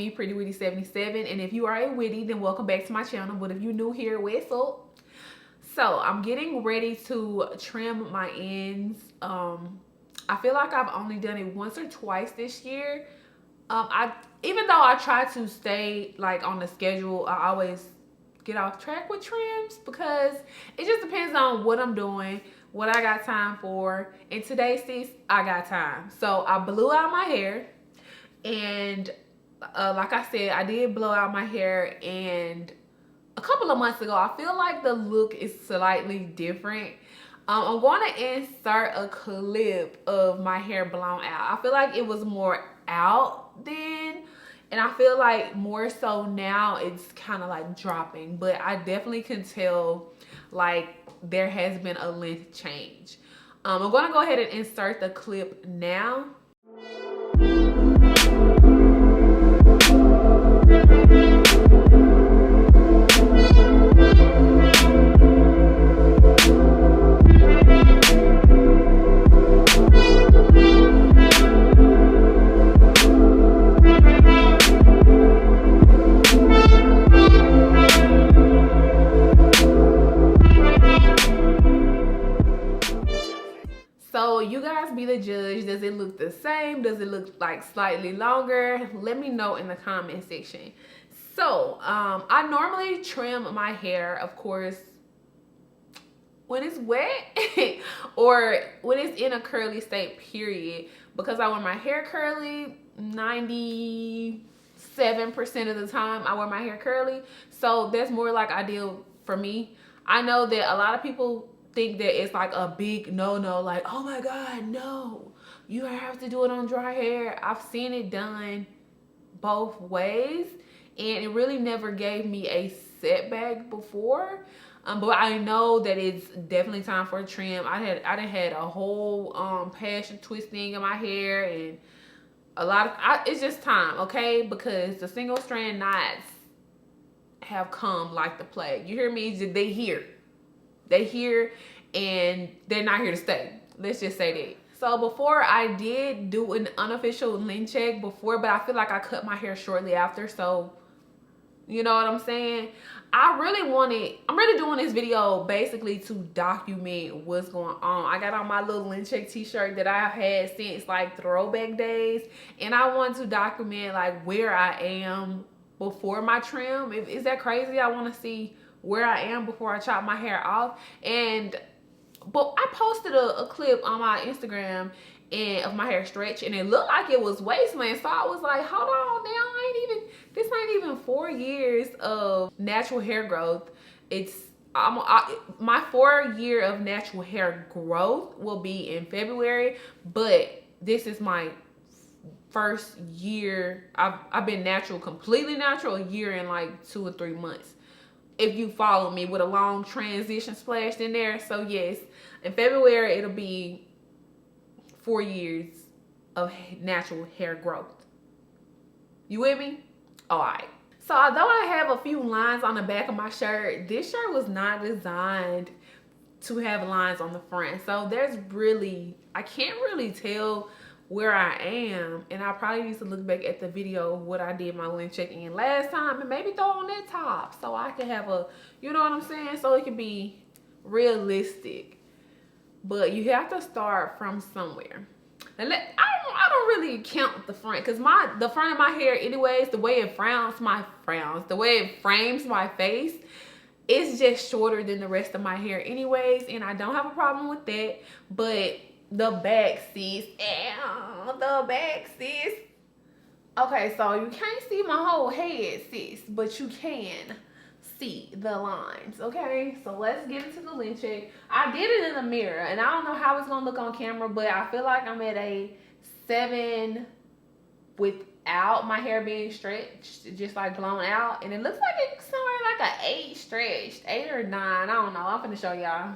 me, Prettywitty77, and if you are a Witty, then welcome back to my channel. But if you're new here, what's up? So I'm getting ready to trim my ends. I feel like I've only done it once or twice this year. Even though I try to stay like on the schedule, I always get off track with trims because it just depends on what I'm doing, what I got time for. And today, sis, I got time. So I blew out my hair, and like I said, I did blow out my hair, and a couple of months ago, I feel like the look is slightly different. I'm going to insert a clip of my hair blown out. I feel like it was more out then, and I feel like more so now it's kind of like dropping, but I definitely can tell like there has been a length change. I'm going to go ahead and insert the clip now. So you guys be the judge. Does it look the same? Does it look like slightly longer? Let me know in the comment section. So I normally trim my hair, of course, when it's wet or when it's in a curly state, period, because I wear my hair curly 97% of the time. I wear my hair curly, so that's more like ideal for me. I know that a lot of people think that it's like a big no-no, like, oh my god, no, you have to do it on dry hair. I've seen it done both ways, and it really never gave me a setback before. But I know that it's definitely time for a trim. I done had a whole passion twisting in my hair, and a lot of it's just time, okay? Because the single strand knots have come like the plague. You hear me? They here, and they're not here to stay. Let's just say that. So before, I did do an unofficial length check before, but I feel like I cut my hair shortly after. So you know what I'm saying? I'm really doing this video basically to document what's going on. I got on my little length check t-shirt that I've had since like throwback days, and I want to document like where I am before my trim. Is that crazy? I want to see where I am before I chop my hair off. But I posted a clip on my Instagram of my hair stretch, and it looked like it was wasteland. So I was like, hold on now, this ain't even 4 years of natural hair growth. My 4 year of natural hair growth will be in February, but this is my first year. I've been natural, completely natural, a year and like 2 or 3 months, if you follow me, with a long transition splashed in there. So yes, in February it'll be 4 years of natural hair growth. You with me? All right. So although I have a few lines on the back of my shirt, this shirt was not designed to have lines on the front. So I can't really tell where I am, and I probably need to look back at the video of what I did my length check in last time, and maybe throw on that top so I can have a, you know what I'm saying, so it can be realistic. But you have to start from somewhere. And I don't really count the front, because the front of my hair anyways, the way it frames my face, it's just shorter than the rest of my hair anyways, and I don't have a problem with that. But the back, sis. The back, sis. Okay, so you can't see my whole head, sis, but you can see the lines, okay? So let's get into the length check. I did it in the mirror, and I don't know how it's gonna look on camera, but I feel like I'm at a 7 without my hair being stretched, just like blown out. And it looks like it's somewhere like an 8 stretched, 8 or 9. I don't know. I'm finna show y'all.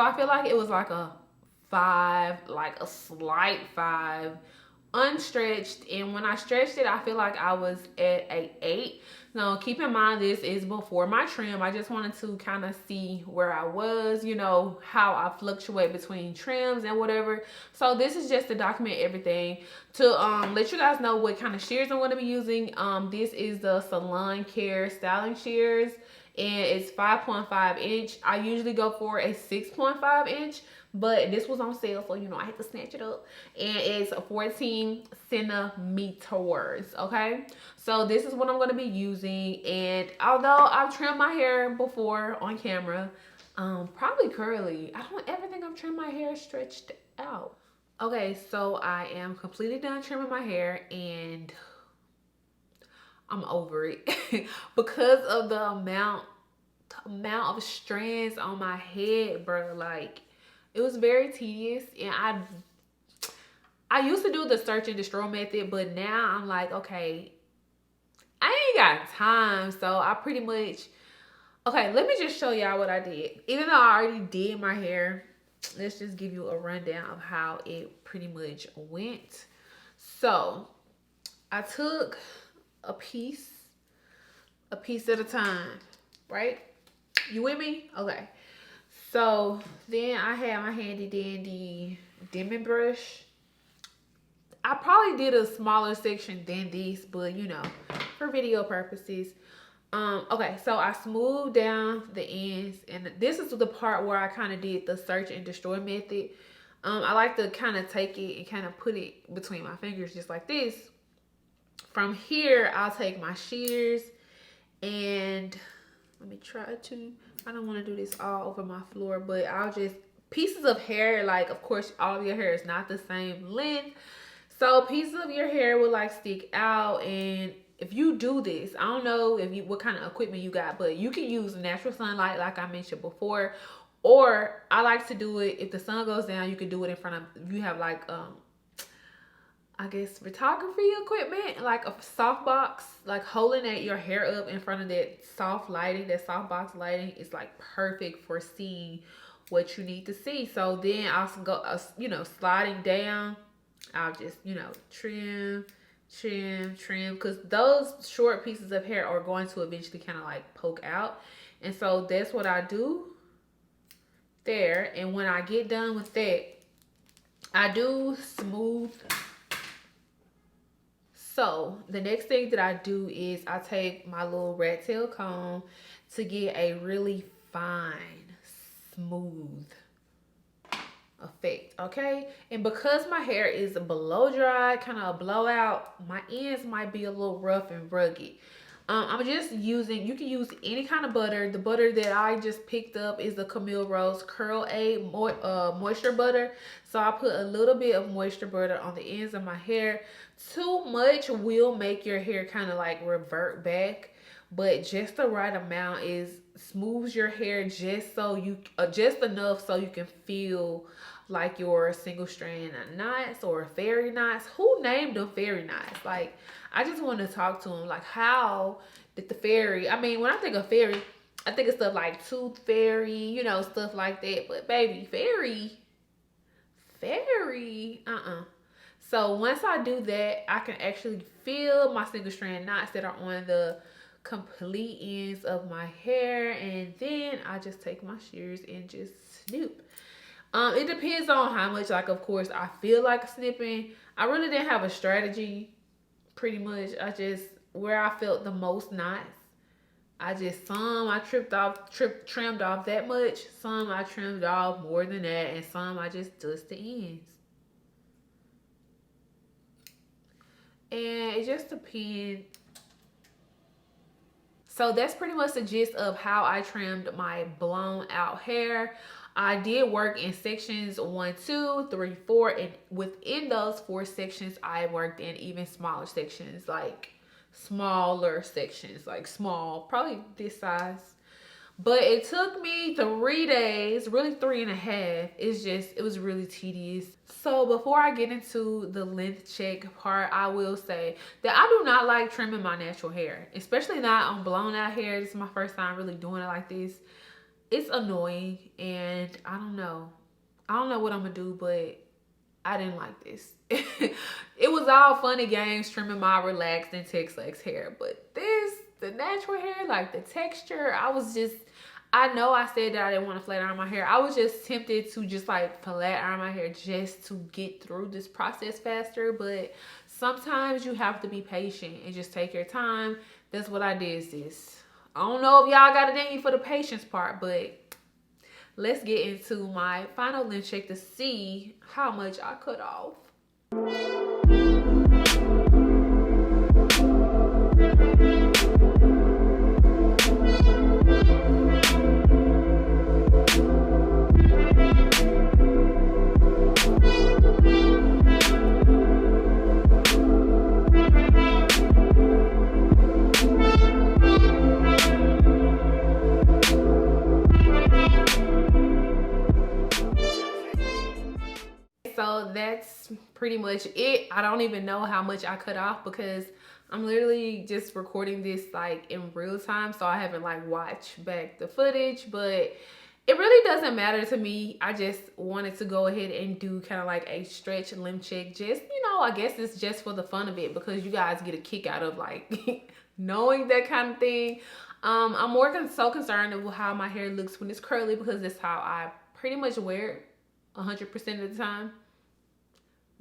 I feel like it was like a 5, like a slight 5, unstretched. And when I stretched it, I feel like I was at a 8. Now keep in mind, this is before my trim. I just wanted to kind of see where I was, you know, how I fluctuate between trims and whatever. So this is just to document everything, to let you guys know what kind of shears I'm going to be using. This is the Salon Care styling shears, and it's 5.5 inch. I usually go for a 6.5 inch, but this was on sale, so you know I had to snatch it up. And it's 14 centimeters. Okay, so this is what I'm going to be using. And although I've trimmed my hair before on camera, probably curly, I don't ever think I've trimmed my hair stretched out. Okay, so I am completely done trimming my hair, and I'm over it because of the amount of strands on my head, bro. Like, it was very tedious. And I used to do the search and destroy method, but now I'm like, okay, I ain't got time. So I pretty much, okay, let me just show y'all what I did. Even though I already did my hair, let's just give you a rundown of how it pretty much went. So I took a piece at a time, right? You with me? Okay. So then I had my handy dandy dimming brush. I probably did a smaller section than this, but you know, for video purposes. Okay, so I smoothed down the ends, and this is the part where I kind of did the search and destroy method. I like to kind of take it and kind of put it between my fingers just like this. From here, I'll take my shears and let me try to, I don't want to do this all over my floor, but I'll just, pieces of hair, like, of course, all of your hair is not the same length. So pieces of your hair will like stick out. And if you do this, I don't know if you, what kind of equipment you got, but you can use natural sunlight like I mentioned before. Or I like to do it, if the sun goes down, you can do it in front of, if you have like, I guess photography equipment, like a softbox, like holding your hair up in front of that soft lighting, that softbox lighting is like perfect for seeing what you need to see. So then I'll go, you know, sliding down, I'll just, you know, trim, because those short pieces of hair are going to eventually kind of like poke out. And so that's what I do there. And when I get done with that, I do smooth. So the next thing that I do is I take my little rat tail comb to get a really fine, smooth effect, okay? And because my hair is below dry, kind of a blowout, my ends might be a little rough and rugged. I'm just using, you can use any kind of butter. The butter that I just picked up is the Camille Rose Curl Aid moisture butter. So I put a little bit of moisture butter on the ends of my hair. Too much will make your hair kind of like revert back, but just the right amount is smooths your hair just so you just enough so you can feel like your single strand knots or fairy knots. Who named them fairy knots? Like, I just want to talk to them. Like, how did the fairy, I mean, when I think of fairy, I think of stuff like tooth fairy, you know, stuff like that. But baby, fairy, so once I do that, I can actually feel my single strand knots that are on the complete ends of my hair. And then I just take my shears and just snip. It depends on how much, like, of course, I feel like snipping. I really didn't have a strategy, pretty much. I just, where I felt the most knots, I just, some I trimmed off that much. Some I trimmed off more than that. And some I just dust the ends. And it just depends. So that's pretty much the gist of how I trimmed my blown out hair. I did work in sections 1, 2, 3, 4, and within those 4 sections, I worked in even smaller sections, like small, probably this size. But it took me 3 days, really 3.5. It was really tedious. So before I get into the length check part, I will say that I do not like trimming my natural hair, especially not on blown out hair. This is my first time really doing it like this. it's annoying, and I don't know what I'm gonna do, but I didn't like this. It was all fun and games trimming my relaxed and Texlex hair, but the natural hair, like the texture, I know I said that I didn't want to flat iron my hair. I was just tempted to just like flat iron my hair just to get through this process faster, but sometimes you have to be patient and just take your time. That's what I did, sis. I don't know if y'all got it in you for the patience part, but let's get into my final length check to see how much I cut off. So that's pretty much it. I don't even know how much I cut off because I'm literally just recording this like in real time, so I haven't like watched back the footage, but it really doesn't matter to me. I just wanted to go ahead and do kind of like a stretch length check. Just, I guess it's just for the fun of it because you guys get a kick out of like knowing that kind of thing. I'm more so concerned with how my hair looks when it's curly because that's how I pretty much wear it 100% of the time.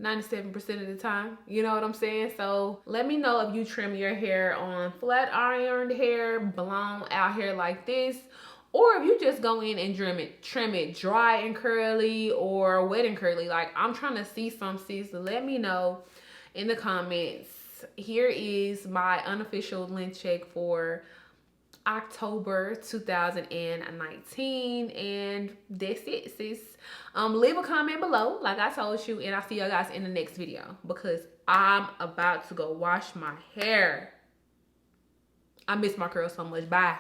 97% of the time, you know what I'm saying? So let me know if you trim your hair on flat ironed hair, blown out hair like this, or if you just go in and trim it dry and curly or wet and curly. Like, I'm trying to see some, sis. Let me know in the comments. Here is my unofficial length check for October 2019, and that's it, sis. Leave a comment below like I told you, and I'll see y'all guys in the next video because I'm about to go wash my hair. I miss my curls so much. Bye.